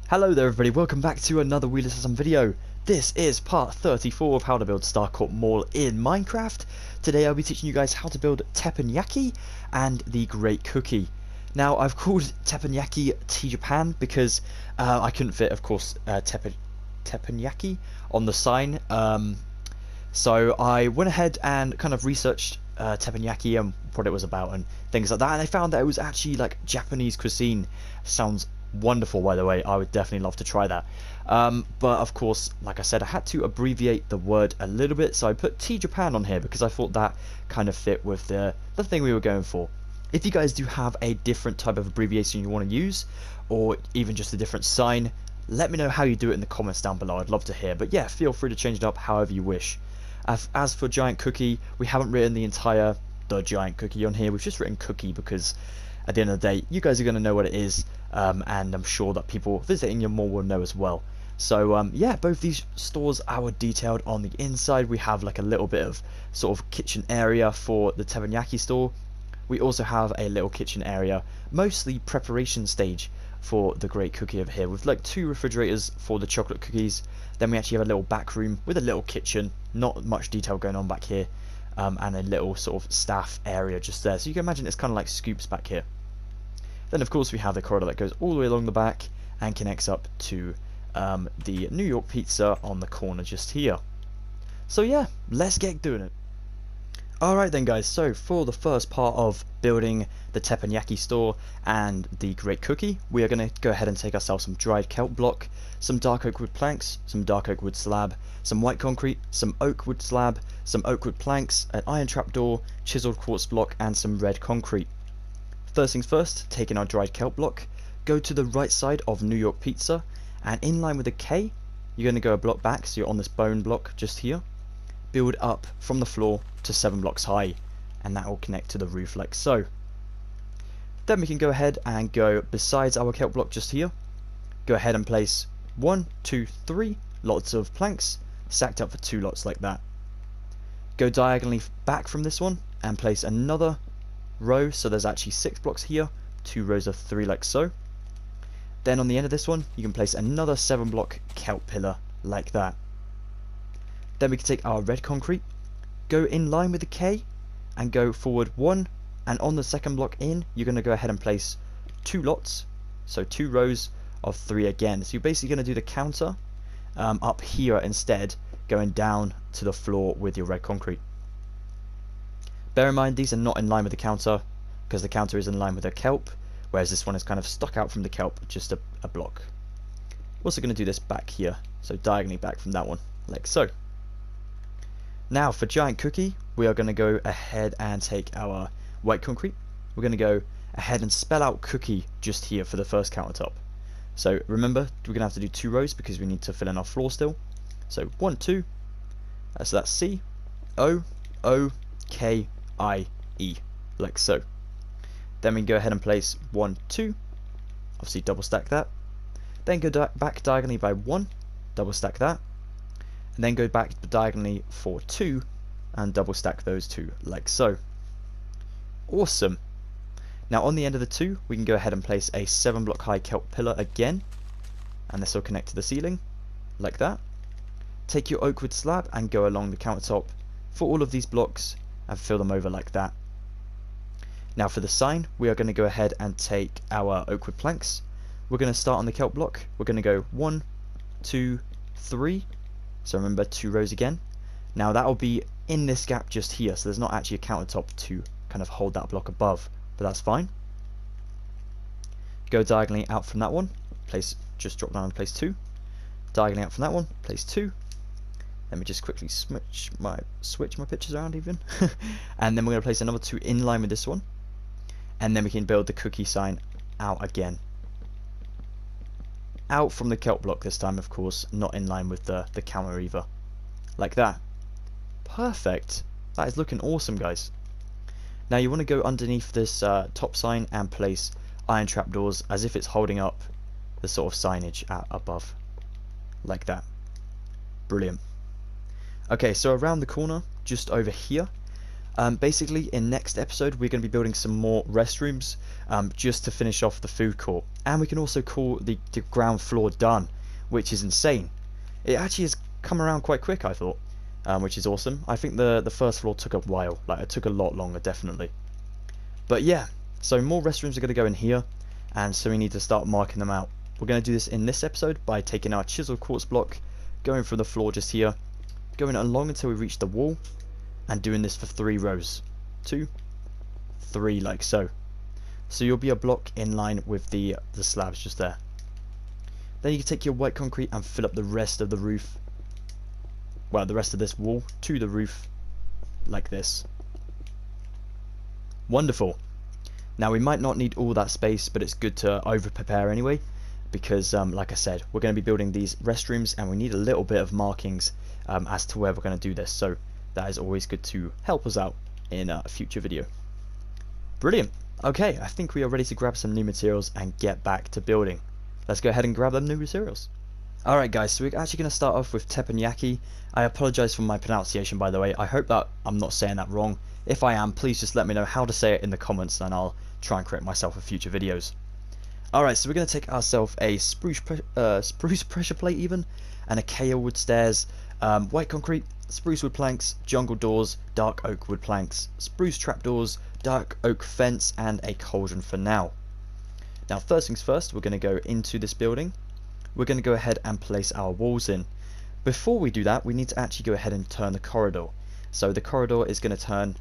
Hello there everybody, welcome back to another Wheelassassin video. This is part 34 of how to build Starcourt Mall in Minecraft. Today I'll be teaching you guys how to build Teppanyaki and the Great Cookie. Now I've called Teppanyaki Tea Japan because I couldn't fit, of course, Teppanyaki on the sign. So I went ahead and kind of researched Teppanyaki and what it was about and things like that, and I found that it was actually like Japanese cuisine. Sounds wonderful, by the way. I would definitely love to try that, but of course, like I said, I had to abbreviate the word a little bit, so I put Tea Japan on here because I thought that kind of fit with the thing we were going for. If you guys do have a different type of abbreviation you want to use, or even just a different sign, let me know how you do it in the comments down below. I'd love to hear, but yeah, feel free to change it up however you wish. As for Giant Cookie, we haven't written the Giant Cookie on here. We've just written Cookie because at the end of the day, you guys are going to know what it is, and I'm sure that people visiting your mall will know as well. So yeah, both these stores are detailed on the inside. We have like a little bit of sort of kitchen area for the Teppanyaki store. We also have a little kitchen area, mostly preparation stage, for the Great Cookie over here, with like 2 refrigerators for the chocolate cookies. Then we actually have a little back room with a little kitchen, not much detail going on back here, and a little sort of staff area just there. So you can imagine it's kind of like scoops back here. Then of course we have the corridor that goes all the way along the back and connects up to the New York Pizza on the corner just here. So yeah, let's get doing it. Alright then guys, so for the first part of building the Teppanyaki store and the Great Cookie, we are going to go ahead and take ourselves some dried kelp block, some dark oak wood planks, some dark oak wood slab, some white concrete, some oak wood slab, some oak wood planks, an iron trapdoor, chiseled quartz block, and some red concrete. First things first, taking our dried kelp block, go to the right side of New York Pizza, and in line with the K, you're going to go a block back, so you're on this bone block just here. Build up from the floor to 7 blocks high, and that will connect to the roof like so. Then we can go ahead and go besides our kelp block just here, go ahead and place 1, 2, 3 lots of planks stacked up for 2 lots like that. Go diagonally back from this one and place another row, so there's actually 6 blocks here, 2 rows of 3 like so. Then on the end of this one you can place another 7 block kelp pillar like that. Then we can take our red concrete, go in line with the K, and go forward 1, and on the second block in, you're going to go ahead and place 2 lots, so 2 rows of 3 again. So you're basically going to do the counter up here instead, going down to the floor with your red concrete. Bear in mind these are not in line with the counter, because the counter is in line with the kelp, whereas this one is kind of stuck out from the kelp, just a block. Also going to do this back here, so diagonally back from that one, like so. Now for Giant Cookie, we are going to go ahead and take our white concrete. We're going to go ahead and spell out Cookie just here for the first countertop. So remember, we're going to have to do 2 rows because we need to fill in our floor still. So 1, 2, so that's C, O, O, K, I, E, like so. Then we can go ahead and place 1, 2, obviously double stack that. Then go back diagonally by 1, double stack that. And then go back diagonally for 2 and double stack those 2 like so. Awesome. Now on the end of the 2 we can go ahead and place a 7 block high kelp pillar again, and this will connect to the ceiling like that. Take your oak wood slab and go along the countertop for all of these blocks and fill them over like that. Now for the sign, we are going to go ahead and take our oak wood planks. We're going to start on the kelp block. We're going to go 1, 2, 3. So remember, 2 rows again. Now that will be in this gap just here, so there's not actually a countertop to kind of hold that block above, but that's fine. Go diagonally out from that one, just drop down and place 2. Diagonally out from that one, place 2. Let me just quickly switch my pictures around even. And then we're going to place another 2 in line with this one. And then we can build the cookie sign out again. Out from the kelp block this time, of course, not in line with the counter either. Like that. Perfect. That is looking awesome, guys. Now you want to go underneath this top sign and place iron trapdoors as if it's holding up the sort of signage above. Like that. Brilliant. Okay, so around the corner, just over here, Basically, in next episode, we're going to be building some more restrooms just to finish off the food court. And we can also call the ground floor done, which is insane. It actually has come around quite quick, I thought, which is awesome. I think the first floor took a while. Like, it took a lot longer, definitely. But yeah, so more restrooms are going to go in here, and so we need to start marking them out. We're going to do this in this episode by taking our chiseled quartz block, going from the floor just here, going along until we reach the wall, and doing this for 3 rows. 2, 3, like so. So you'll be a block in line with the slabs just there. Then you can take your white concrete and fill up the rest of the roof, well, the rest of this wall to the roof, like this. Wonderful. Now we might not need all that space, but it's good to over prepare anyway, because like I said, we're going to be building these restrooms and we need a little bit of markings as to where we're going to do this, so that is always good to help us out in a future video. Brilliant. Okay, I think we are ready to grab some new materials and get back to building. Let's go ahead and grab them new materials. Alright guys, so we're actually going to start off with teppanyaki. I apologise for my pronunciation, by the way. I hope that I'm not saying that wrong. If I am, please just let me know how to say it in the comments and I'll try and correct myself for future videos. Alright, so we're going to take ourselves a spruce pressure plate even, and a kaolin wood stairs, white concrete, spruce wood planks, jungle doors, dark oak wood planks, spruce trapdoors, dark oak fence, and a cauldron for now. Now first things first, we're going to go into this building. We're going to go ahead and place our walls in. Before we do that, we need to actually go ahead and turn the corridor. So the corridor is going to turn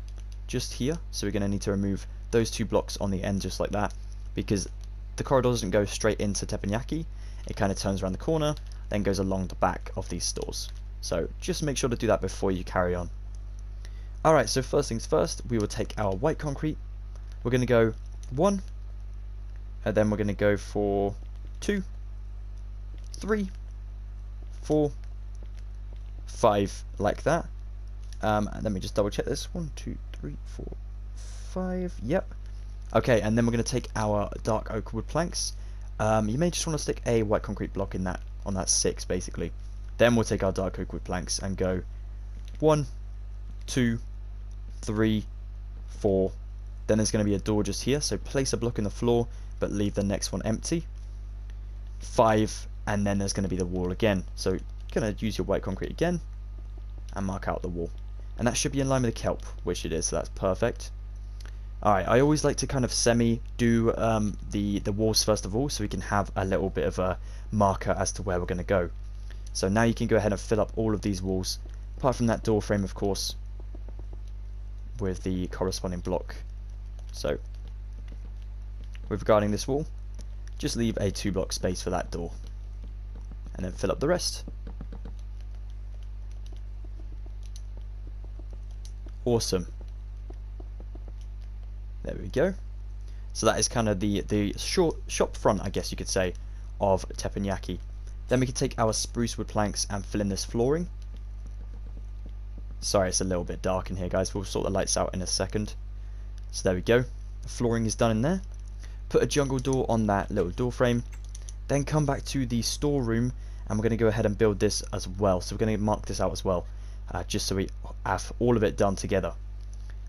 just here, so we're going to need to remove those 2 blocks on the end just like that, because the corridor doesn't go straight into teppanyaki. It kind of turns around the corner, then goes along the back of these stores. So just make sure to do that before you carry on. Alright, so first things first, we will take our white concrete. We're going to go 1, and then we're going to go for 2, 3, 4, 5, like that. And let me just double check this. 1, 2, 3, 4, 5. Yep. Okay, and then we're going to take our dark oak wood planks. You may just want to stick a white concrete block in that, on that 6 basically. Then we'll take our dark oak wood planks and go 1, 2, 3, 4. Then there's going to be a door just here, so place a block in the floor but leave the next one empty. 5, and then there's going to be the wall again. So you're going to use your white concrete again and mark out the wall. And that should be in line with the kelp, which it is, so that's perfect. Alright, I always like to kind of semi-do the walls first of all, so we can have a little bit of a marker as to where we're going to go. So now you can go ahead and fill up all of these walls, apart from that door frame of course, with the corresponding block. So, with regarding this wall, just leave a 2 block space for that door, and then fill up the rest. Awesome. There we go. So that is kind of the shop front, I guess you could say, of teppanyaki. Then we can take our spruce wood planks and fill in this flooring. Sorry, it's a little bit dark in here, guys. We'll sort the lights out in a second. So there we go. The flooring is done in there. Put a jungle door on that little door frame. Then come back to the storeroom, and we're going to go ahead and build this as well. So we're going to mark this out as well, just so we have all of it done together.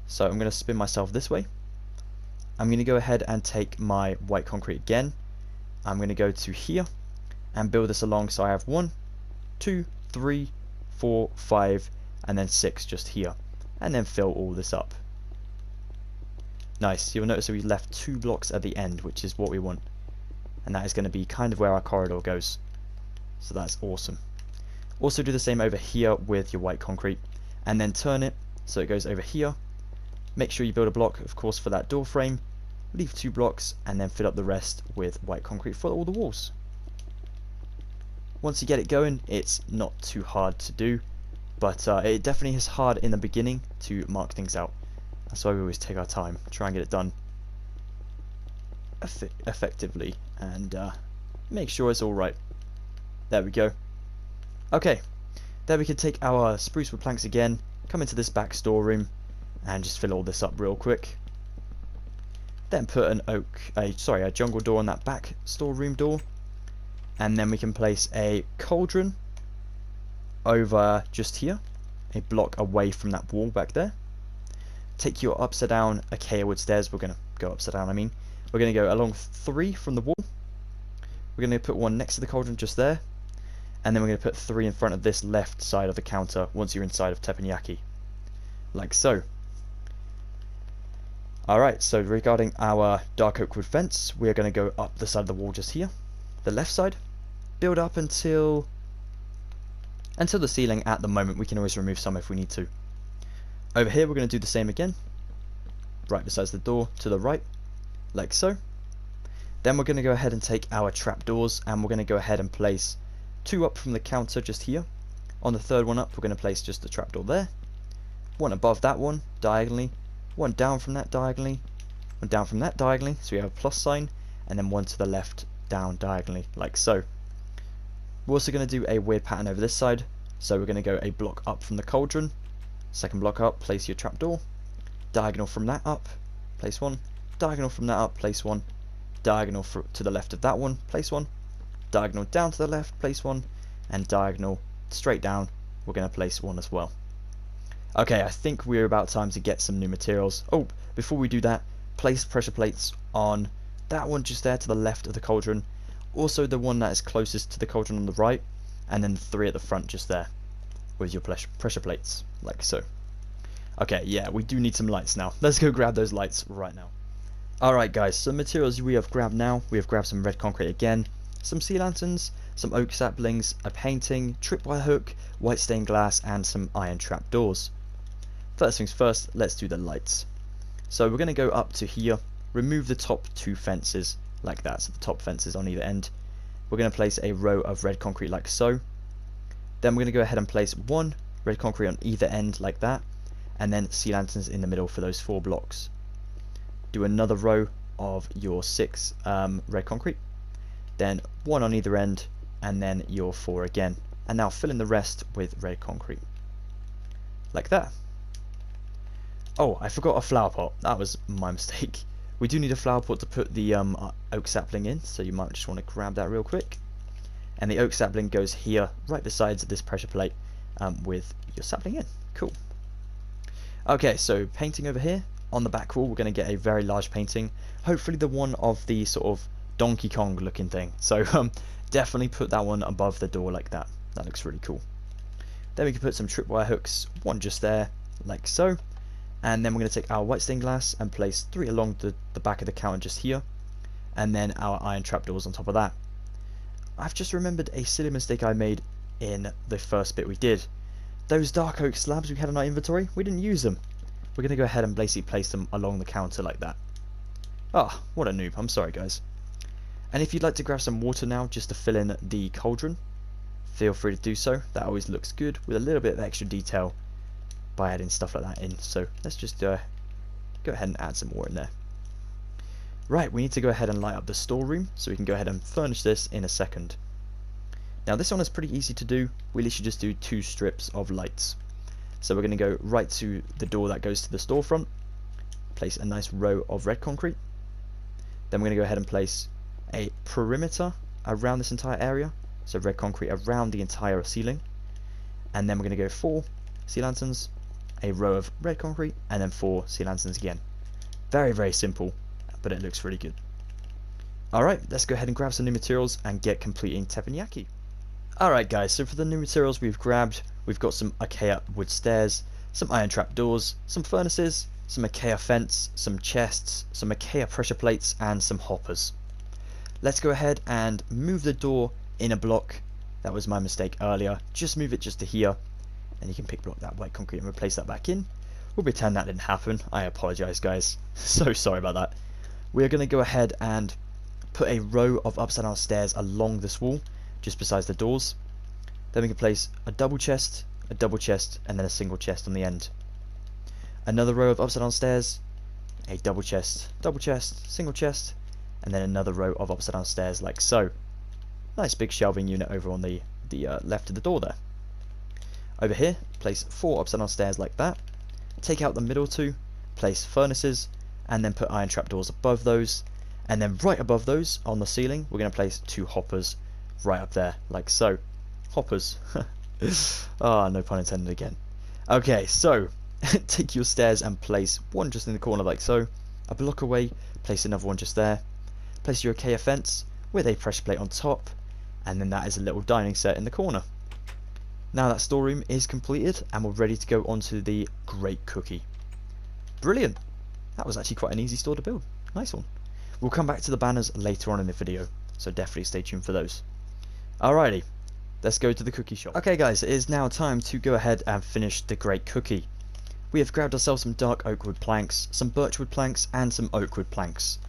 So I'm going to spin myself this way. I'm going to go ahead and take my white concrete again. I'm going to go to here and build this along, so I have 1, 2, 3, 4, 5, and then 6 just here, and then fill all this up. Nice. You'll notice that we left 2 blocks at the end, which is what we want, and that is going to be kind of where our corridor goes, so that's awesome. Also do the same over here with your white concrete, and then turn it so it goes over here. Make sure you build a block, of course, for that door frame, leave 2 blocks, and then fill up the rest with white concrete for all the walls. Once you get it going, it's not too hard to do, but it definitely is hard in the beginning to mark things out. That's why we always take our time, try and get it done effectively, and make sure it's all right. There we go. Okay, then we can take our spruce wood planks again, come into this back storeroom, and just fill all this up real quick. Then put an a jungle door on that back storeroom door, and then we can place a cauldron over just here, a block away from that wall back there. take your upside down acacia wood stairs. We're going to go upside down, I mean. We're going to go along 3 from the wall. We're going to put one next to the cauldron just there. And then we're going to put 3 in front of this left side of the counter once you're inside of Teppanyaki. Like so. Alright, so regarding our dark oak wood fence, we're going to go up the side of the wall just here. The left side. Build up until the ceiling at the moment. We can always remove some if we need to. Over here we're going to do the same again. Right besides the door to the right. Like so. Then we're going to go ahead and take our trapdoors and we're going to go ahead and place 2 up from the counter just here. On the third one up we're going to place just the trapdoor there. 1 above that one diagonally. 1 down from that diagonally. 1 down from that diagonally, so we have a plus sign. And then 1 to the left down diagonally, like so. We're also going to do a weird pattern over this side. So we're going to go a block up from the cauldron. Second block up, place your trapdoor. Diagonal from that up, place 1. Diagonal from that up, place 1. Diagonal to the left of that one, place 1. Diagonal down to the left, place 1. And diagonal straight down, we're going to place 1 as well. Okay, I think we're about time to get some new materials. Oh, before we do that, place pressure plates on that one just there to the left of the cauldron. Also the one that is closest to the cauldron on the right. And then 3 at the front just there with your pressure plates, like so. Okay, yeah, we do need some lights now. Let's go grab those lights right now. Alright guys, so materials we have grabbed now. We have grabbed some red concrete again, some sea lanterns, some oak saplings, a painting, tripwire hook, white stained glass, and some iron trap doors. First things first, let's do the lights. So we're going to go up to here, remove the top 2 fences, like that, so the top fences on either end. We're going to place a row of red concrete like so. Then we're going to go ahead and place 1 red concrete on either end like that, and then sea lanterns in the middle for those 4 blocks. Do another row of your 6 red concrete, then 1 on either end, and then your 4 again. And now fill in the rest with red concrete, like that. Oh, I forgot a flower pot. That was my mistake. We do need a flower pot to put the oak sapling in, so you might just want to grab that real quick. And the oak sapling goes here, right beside this pressure plate, with your sapling in. Cool. Okay, so painting over here. On the back wall, we're going to get a very large painting. Hopefully the one of the sort of Donkey Kong looking thing. So definitely put that one above the door like that. That looks really cool. Then we can put some tripwire hooks, 1 just there, like so. And then we're going to take our white stained glass and place 3 along the back of the counter just here. And then our iron trapdoors on top of that. I've just remembered a silly mistake I made in the first bit we did. Those dark oak slabs we had in our inventory, we didn't use them. We're going to go ahead and basically place them along the counter like that. Ah, what a noob, I'm sorry guys. And if you'd like to grab some water now just to fill in the cauldron, feel free to do so. That always looks good with a little bit of extra detail by adding stuff like that in. So let's just go ahead and add some more in there. Right, we need to go ahead and light up the storeroom, so we can go ahead and furnish this in a second. Now this one is pretty easy to do. We literally just do 2 strips of lights. So we're going to go right to the door that goes to the storefront, place a nice row of red concrete. Then we're going to go ahead and place a perimeter around this entire area, so red concrete around the entire ceiling. And then we're going to go 4 sea lanterns, a row of red concrete, and then 4 sea lanterns again. Very, very simple, but it looks really good. Alright, let's go ahead and grab some new materials and get completing Teppanyaki. Alright guys, so for the new materials we've grabbed, we've got some acacia wood stairs, some iron trap doors, some furnaces, some acacia fence, some chests, some acacia pressure plates, and some hoppers. Let's go ahead and move the door in a block. That was my mistake earlier. Just move it just to here, and you can pick block that white concrete and replace that back in. We'll pretend that didn't happen. I apologize guys. So sorry about that. We're going to go ahead and put a row of upside down stairs along this wall, just besides the doors. Then we can place a double chest, and then a single chest on the end. Another row of upside down stairs, a double chest, single chest, and then another row of upside down stairs like so. Nice big shelving unit over on the left of the door there. Over here, place 4 upside down stairs like that. Take out the middle 2, place furnaces, and then put iron trapdoors above those. And then right above those, on the ceiling, we're going to place 2 hoppers right up there, like so. Hoppers. Ah, no pun intended again. Okay, so take your stairs and place one just in the corner like so. A block away, place another one just there. Place your IKEA fence with a pressure plate on top, and then that is a little dining set in the corner. Now that storeroom is completed and we're ready to go onto the Great Cookie. Brilliant! That was actually quite an easy store to build. Nice one. We'll come back to the banners later on in the video, so definitely stay tuned for those. Alrighty, let's go to the cookie shop. Okay guys, it is now time to go ahead and finish the Great Cookie. We have grabbed ourselves some dark oak wood planks, some birch wood planks, and some oak wood planks.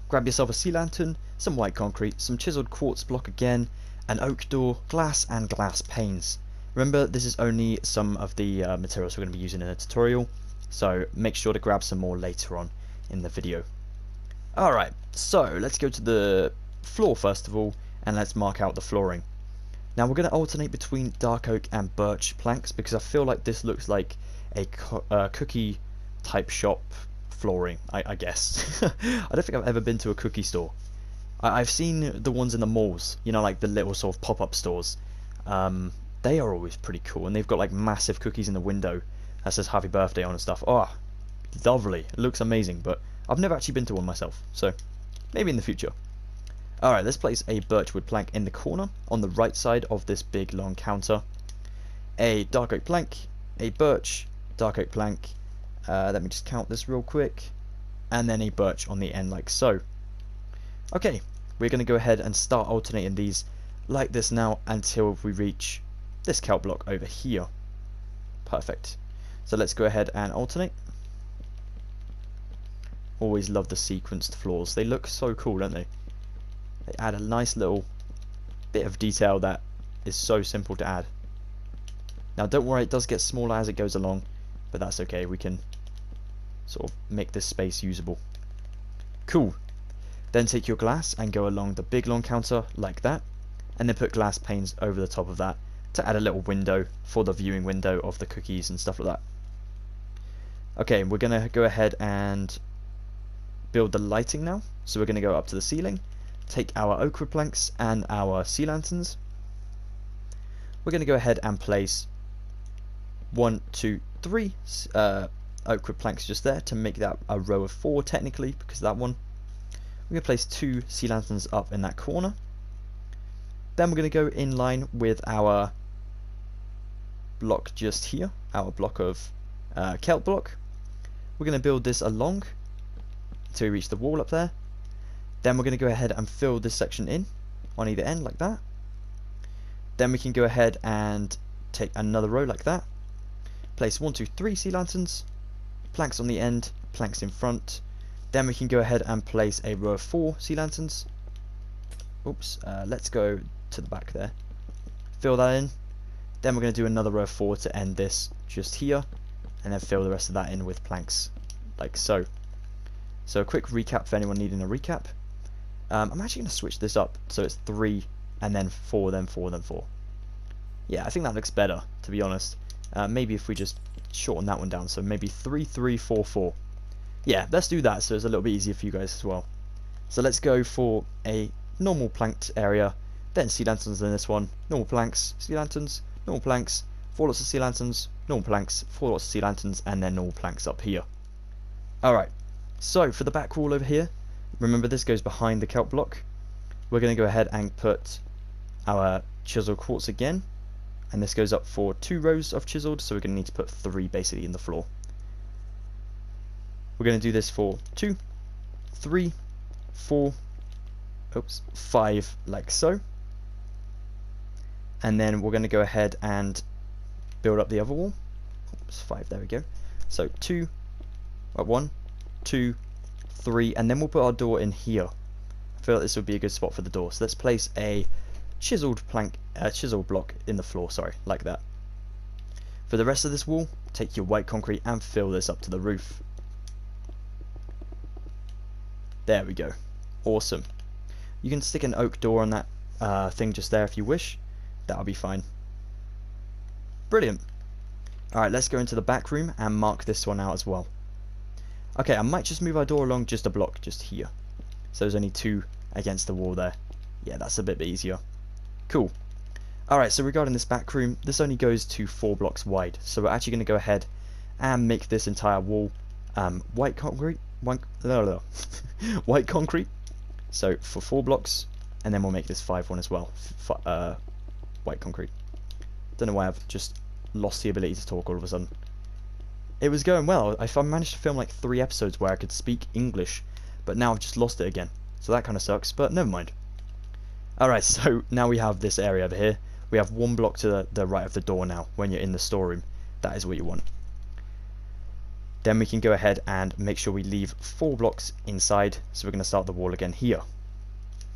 Grab yourself a sea lantern, some white concrete, some chiseled quartz block again, an oak door, glass, and glass panes. Remember, this is only some of the materials we're going to be using in the tutorial, so make sure to grab some more later on in the video. Alright, so let's go to the floor first of all, and let's mark out the flooring. Now we're going to alternate between dark oak and birch planks, because I feel like this looks like a cookie type shop flooring, I guess. I don't think I've ever been to a cookie store. I've seen the ones in the malls, you know, like the little sort of pop-up stores. They are always pretty cool, and they've got like massive cookies in the window that says happy birthday on and stuff. Oh, lovely. It looks amazing, but I've never actually been to one myself, so maybe in the future. Alright, let's place a birchwood plank in the corner on the right side of this big long counter. A dark oak plank, a birch, dark oak plank, let me just count this real quick, and then a birch on the end like so. Okay, we're going to go ahead and start alternating these like this now until we reach this kelp block over here. Perfect. So let's go ahead and alternate. Always love the sequenced floors. They look so cool, don't they? They add a nice little bit of detail that is so simple to add. Now don't worry, it does get smaller as it goes along, but that's okay. We can sort of make this space usable. Cool. Then take your glass and go along the big long counter like that, and then put glass panes over the top of that to add a little window for the viewing window of the cookies and stuff like that. Okay, we're going to go ahead and build the lighting now. So we're going to go up to the ceiling, take our oak wood planks and our sea lanterns. We're going to go ahead and place 1, 2, 3 oak wood planks just there to make that a row of 4 technically, because of that one. We're going to place 2 sea lanterns up in that corner. Then we're going to go in line with our block just here, our block of kelp block. We're going to build this along until we reach the wall up there. Then we're going to go ahead and fill this section in on either end like that. Then we can go ahead and take another row like that. Place 1, 2, 3 sea lanterns, planks on the end, planks in front. Then we can go ahead and place a row of 4 sea lanterns. Oops, let's go to the back there. Fill that in. Then we're going to do another row of 4 to end this just here, and then fill the rest of that in with planks like so. So a quick recap for anyone needing a recap. I'm actually going to switch this up so it's 3 and then 4, then 4, then 4. Yeah, I think that looks better, to be honest. Maybe if we just shorten that one down, so maybe 3, 3, 4, 4. Yeah, let's do that so it's a little bit easier for you guys as well. So let's go for a normal planked area, then sea lanterns in this one, normal planks, sea lanterns, normal planks, 4 lots of sea lanterns, normal planks, 4 lots of sea lanterns, and then normal planks up here. Alright, so for the back wall over here, remember this goes behind the kelp block. We're going to go ahead and put our chiseled quartz again, and this goes up for 2 rows of chiseled, so we're going to need to put 3 basically in the floor. We're going to do this for 2, 3, 4, 5 like so. And then we're going to go ahead and build up the other wall. 5, there we go. So 1, 2, 3, and then we'll put our door in here. I feel like this would be a good spot for the door. So let's place a chiseled block in the floor, sorry, like that. For the rest of this wall, take your white concrete and fill this up to the roof. There we go. Awesome. You can stick an oak door on that thing just there if you wish. That'll be fine. Brilliant. Alright, let's go into the back room and mark this one out as well. Okay, I might just move our door along just a block, just here. So there's only 2 against the wall there. Yeah, that's a bit easier. Cool. Alright, so regarding this back room, this only goes to 4 blocks wide. So we're actually going to go ahead and make this entire wall white concrete. White concrete. So for 4 blocks, and then we'll make this 5 as well. White concrete. Don't know why I've just lost the ability to talk all of a sudden. It was going well. I managed to film like 3 episodes where I could speak English, but now I've just lost it again. So that kind of sucks, but never mind. Alright, so now we have this area over here. We have 1 block to the right of the door now when you're in the storeroom. That is what you want. Then we can go ahead and make sure we leave 4 blocks inside. So we're going to start the wall again here.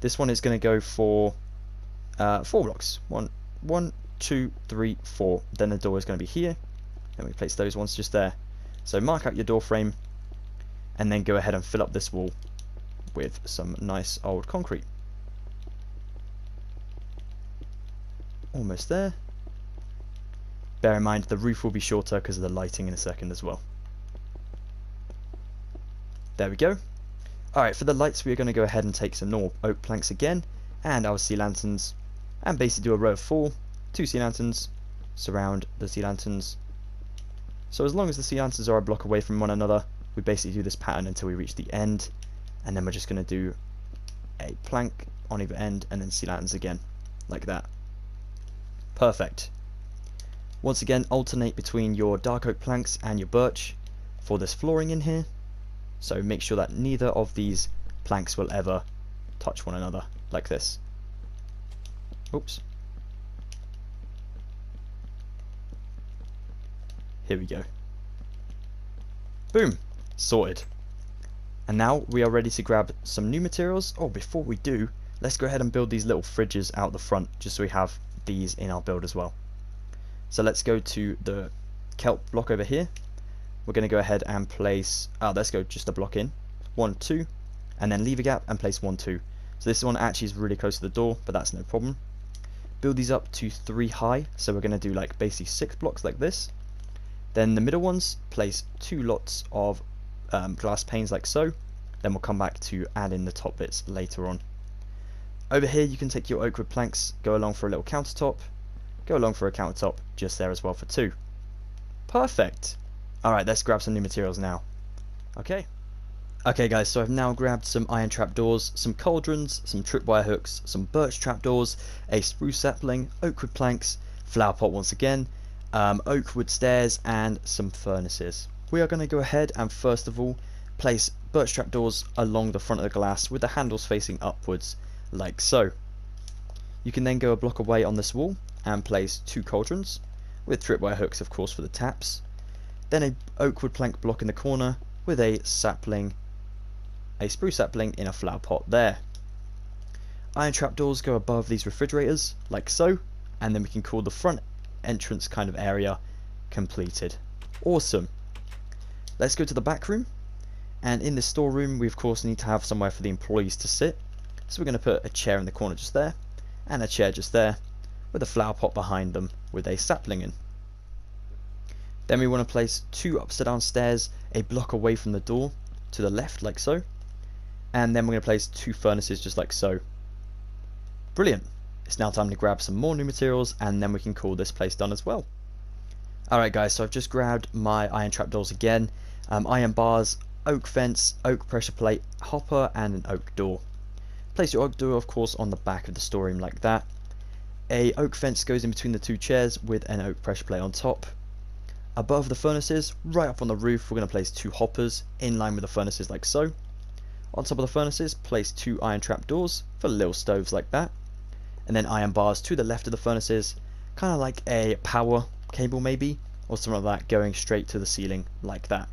This one is going to go for 4 blocks. 1, 2, 3, 4. Then the door is going to be here. Then we place those ones just there. So mark out your door frame and then go ahead and fill up this wall with some nice old concrete. Almost there. Bear in mind the roof will be shorter because of the lighting in a second as well. There we go. Alright, for the lights we are going to go ahead and take some normal oak planks again and our sea lanterns and basically do a row of 4, 2 sea lanterns, surround the sea lanterns. So as long as the sea lanterns are a block away from one another, we basically do this pattern until we reach the end, and then we're just going to do a plank on either end and then sea lanterns again, like that. Perfect. Once again, alternate between your dark oak planks and your birch for this flooring in here. So make sure that neither of these planks will ever touch one another, like this. Oops. Here we go. Boom! Sorted. And now we are ready to grab some new materials. Oh, before we do, let's go ahead and build these little fridges out the front, just so we have these in our build as well. So let's go to the kelp block over here. We're going to go ahead and place, let's go just a block in, 1, 2, and then leave a gap and place 1, 2. So this one actually is really close to the door, but that's no problem. Build these up to 3 high, so we're going to do like basically 6 blocks like this. Then the middle ones, place 2 lots of glass panes like so. Then we'll come back to add in the top bits later on. Over here you can take your oak wood planks, go along for a little countertop, go along for a countertop just there as well for 2. Perfect! Alright, let's grab some new materials now. Okay. Okay guys, so I've now grabbed some iron trapdoors, some cauldrons, some tripwire hooks, some birch trapdoors, a spruce sapling, oak wood planks, flower pot once again, oak wood stairs and some furnaces. We are going to go ahead and first of all place birch trapdoors along the front of the glass with the handles facing upwards like so. You can then go a block away on this wall and place 2 cauldrons with tripwire hooks of course for the taps. Then a oak wood plank block in the corner with a sapling, a spruce sapling in a flower pot there. Iron trapdoors go above these refrigerators like so, and then we can call the front entrance kind of area completed. Awesome. Let's go to the back room, and in the storeroom we of course need to have somewhere for the employees to sit, so we're going to put a chair in the corner just there and a chair just there with a flower pot behind them with a sapling in. Then we want to place 2 upside down stairs a block away from the door to the left like so, and then we're going to place 2 furnaces just like so. Brilliant. It's now time to grab some more new materials and then we can call this place done as well. Alright guys, so I've just grabbed my iron trapdoors again, iron bars, oak fence, oak pressure plate, hopper and an oak door. Place your oak door of course on the back of the storeroom like that. A oak fence goes in between the 2 chairs with an oak pressure plate on top. Above the furnaces, right up on the roof, we're going to place 2 hoppers in line with the furnaces like so. On top of the furnaces, place 2 iron trapdoors for little stoves like that. And then iron bars to the left of the furnaces, kind of like a power cable maybe, or something like that going straight to the ceiling like that.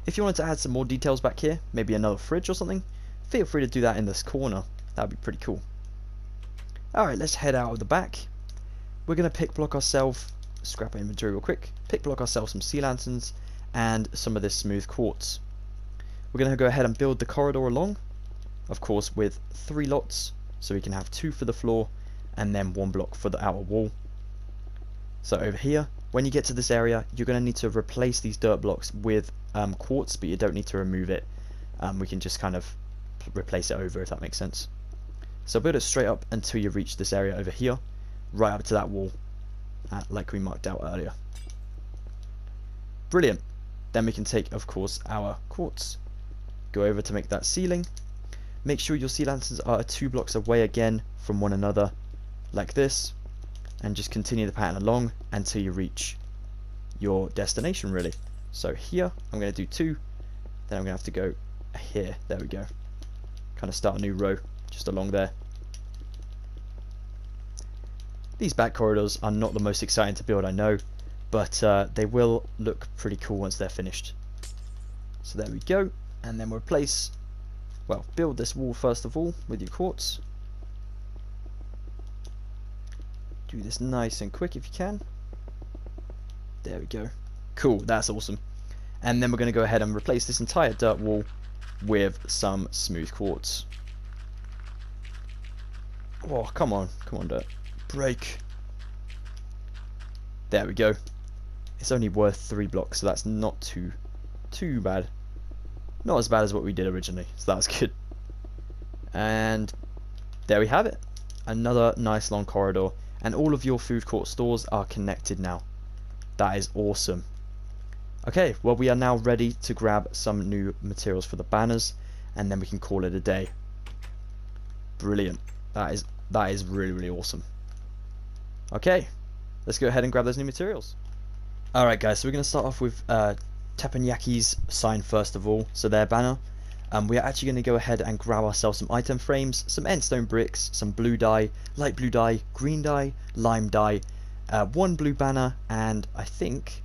If you wanted to add some more details back here, maybe another fridge or something, feel free to do that in this corner. That would be pretty cool. Alright, let's head out of the back. We're going to pick block ourselves, scrap our inventory real quick, pick block ourselves some sea lanterns and some of this smooth quartz. We're going to go ahead and build the corridor along, of course with 3 lots, so we can have 2 for the floor and then 1 block for the outer wall. So over here, when you get to this area, you're going to need to replace these dirt blocks with quartz, but you don't need to remove it. We can just kind of replace it over, if that makes sense. So build it straight up until you reach this area over here, right up to that wall, like we marked out earlier. Brilliant. Then we can take, of course, our quartz. Go over to make that ceiling. Make sure your sea lanterns are 2 blocks away again from one another, like this. And just continue the pattern along until you reach your destination, really. So here, I'm going to do 2. Then I'm going to have to go here. There we go. Kind of start a new row just along there. These back corridors are not the most exciting to build, I know, but they will look pretty cool once they're finished. So there we go, and then we'll replace, well, build this wall first of all with your quartz. Do this nice and quick if you can. There we go. Cool, that's awesome. And then we're going to go ahead and replace this entire dirt wall with some smooth quartz. Oh, come on dirt. Break. There we go. It's only worth 3 blocks, so that's not too bad. Not as bad as what we did originally, so that's good. And there we have it. Another nice long corridor, and all of your food court stores are connected now. That is awesome. Okay, well, we are now ready to grab some new materials for the banners, and then we can call it a day. Brilliant. That is really, really awesome. Okay, let's go ahead and grab those new materials. Alright guys, so we're going to start off with Teppanyaki's sign first of all, so their banner. We are actually going to go ahead and grab ourselves some item frames, some endstone bricks, some blue dye, light blue dye, green dye, lime dye, 1 blue banner, and I think...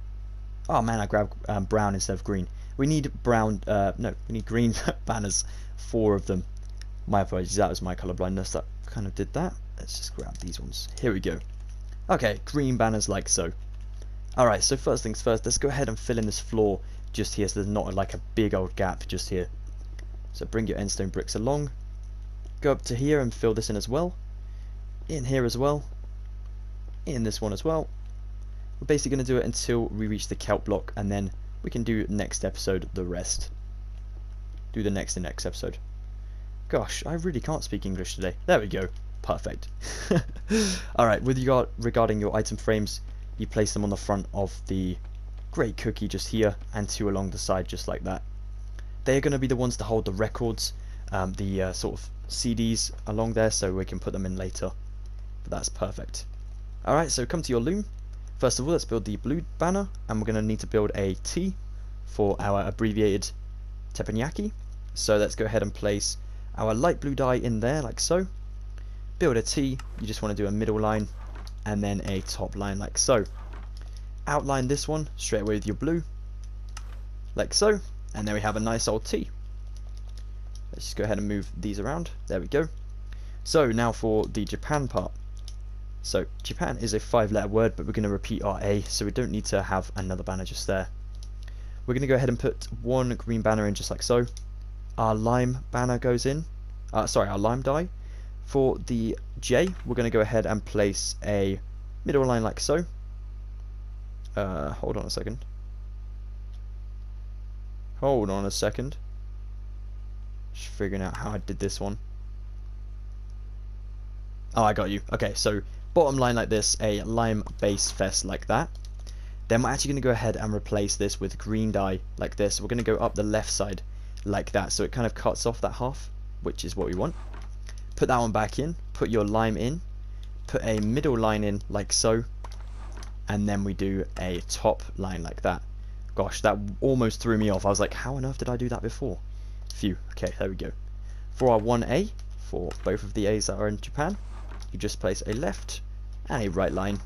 Oh man, I grabbed brown instead of green. We need brown, no, we need green banners, 4 of them. My apologies, that was my colour blindness that kind of did that. Let's just grab these ones. Here we go. Okay, green banners like so. Alright, so first things first, let's go ahead and fill in this floor just here so there's not like a big old gap just here. So bring your endstone bricks along. Go up to here and fill this in as well. In here as well. In this one as well. We're basically going to do it until we reach the kelp block, and then we can do next episode the rest. Do the next episode. Gosh, I really can't speak English today. There we go. Perfect. Alright, regarding your item frames, you place them on the front of the great cookie just here, and 2 along the side just like that. They are going to be the ones to hold the records, the sort of CDs along there, so we can put them in later. But that's perfect. Alright, so come to your loom. First of all, let's build the blue banner, and we're going to need to build a T for our abbreviated Teppanyaki. So let's go ahead and place our light blue dye in there like so. Build a T, you just want to do a middle line and then a top line like so. Outline this one straight away with your blue like so, and there we have a nice old T. Let's just go ahead and move these around. There we go. So now for the Japan part. So Japan is a 5-letter word, but we're going to repeat our A, so we don't need to have another banner just there. We're going to go ahead and put 1 green banner in just like so. Our lime banner goes in. Our lime dye. For the J, we're going to go ahead and place a middle line like so. Hold on a second. Hold on a second. Just figuring out how I did this one. Oh, I got you. Okay, so bottom line like this, a lime base fest like that. Then we're actually going to go ahead and replace this with green dye like this. We're going to go up the left side like that, so it kind of cuts off that half, which is what we want. Put that one back in, put your lime in, put a middle line in like so, and then we do a top line like that. Gosh, that almost threw me off. I was like, how on earth did I do that before? Phew. Okay, there we go. For our 1A, for both of the A's that are in Japan, you just place a left and a right line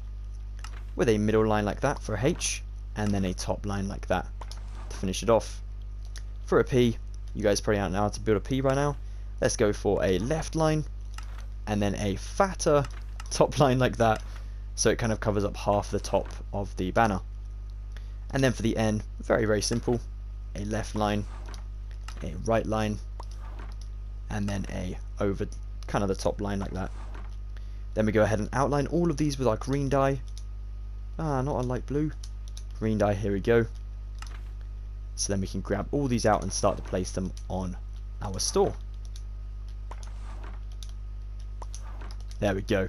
with a middle line like that for a H, and then a top line like that to finish it off. For a P, you guys probably don't know how to build a P by now. Let's go for a left line and then a fatter top line like that, so it kind of covers up half the top of the banner. And then for the N, very, very simple. A left line, a right line, and then a over kind of the top line like that. Then we go ahead and outline all of these with our green dye. Not a light blue. Green dye, here we go. So then we can grab all these out and start to place them on our store. There we go.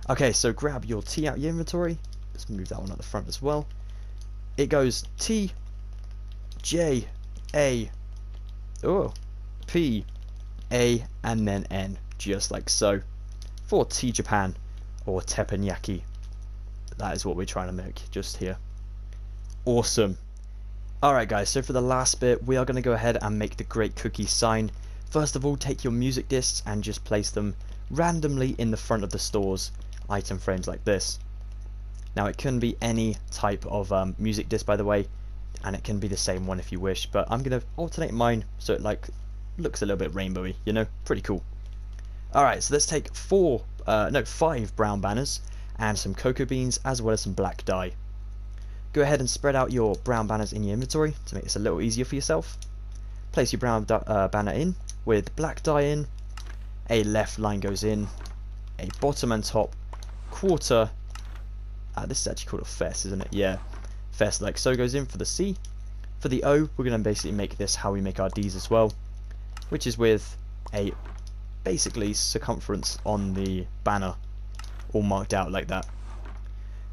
Okay, so grab your T out your inventory. Let's move that one at the front as well. It goes T, J, A, oh, P, A, and then N, just like so, for Tea Japan, or Teppanyaki. That is what we're trying to make just here. Awesome. Alright guys, so for the last bit, we are going to go ahead and make the Great Cookie sign. First of all, take your music discs and just place them randomly in the front of the store's item frames like this. Now it can be any type of music disc, by the way, and it can be the same one if you wish, but I'm going to alternate mine so it like looks a little bit rainbowy, you know, pretty cool. Alright, so let's take 5 brown banners and some cocoa beans as well as some black dye. Go ahead and spread out your brown banners in your inventory to make this a little easier for yourself. Place your brown banner in with black dye in, a left line goes in, a bottom and top quarter, this is actually called a fess, isn't it? Yeah, fess like so goes in for the C. For the O, we're going to basically make this how we make our Ds as well, which is with a basically circumference on the banner all marked out like that.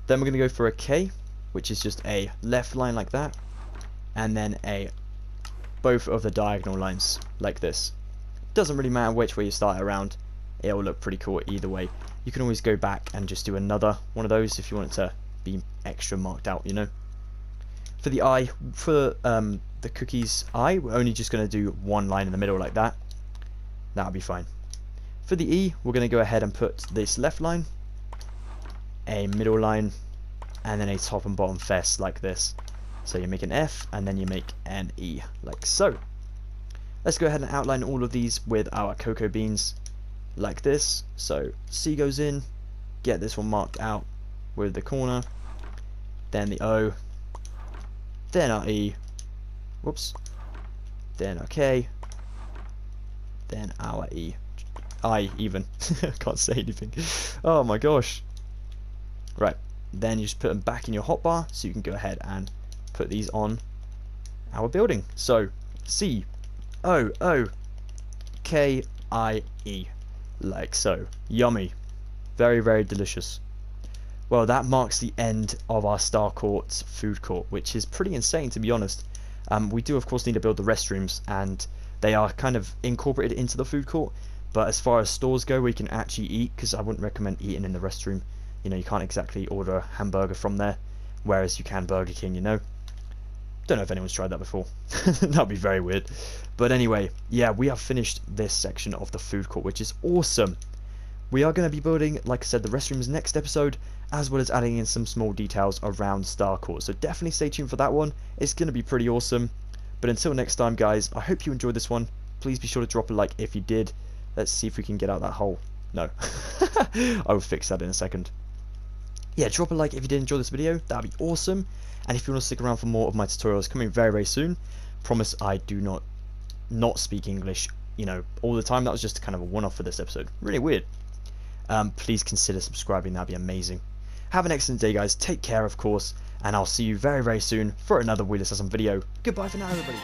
Then we're going to go for a K, which is just a left line like that, and then both of the diagonal lines like this. Doesn't really matter which way you start around, it will look pretty cool either way. You can always go back and just do another one of those if you want it to be extra marked out, you know. For the I, for the cookie's I, we're only just going to do one line in the middle like that. That'll be fine. For the E, we're going to go ahead and put this left line, a middle line, and then a top and bottom fess like this. So you make an F and then you make an E like so. Let's go ahead and outline all of these with our cocoa beans like this. So C goes in, get this one marked out with the corner, then the O, then our E, whoops, then our K, then our E, I even, can't say anything, oh my gosh. Right, then you just put them back in your hotbar so you can go ahead and put these on our building. So C, O, O, K, I, E, like so. Yummy. Very, very delicious. Well, that marks the end of our Starcourt food court, which is pretty insane to be honest. We do of course need to build the restrooms, and they are kind of incorporated into the food court, but as far as stores go we can actually eat, because I wouldn't recommend eating in the restroom. You know, you can't exactly order a hamburger from there, whereas you can Burger King, you know. Don't know if anyone's tried that before. That'd be very weird. But anyway, yeah, we have finished this section of the food court, which is awesome. We are going to be building, like I said, the restrooms next episode, as well as adding in some small details around Starcourt. So definitely stay tuned for that one. It's going to be pretty awesome. But until next time, guys, I hope you enjoyed this one. Please be sure to drop a like if you did. Let's see if we can get out that hole. No. I will fix that in a second. Yeah, drop a like if you did enjoy this video. That'd be awesome. And if you want to stick around for more of my tutorials coming very, very soon, promise I do not speak English, you know, all the time. That was just kind of a one-off for this episode. Really weird. Please consider subscribing. That'd be amazing. Have an excellent day, guys. Take care, of course, and I'll see you very, very soon for another Wheelassassin video. Goodbye for now, everybody.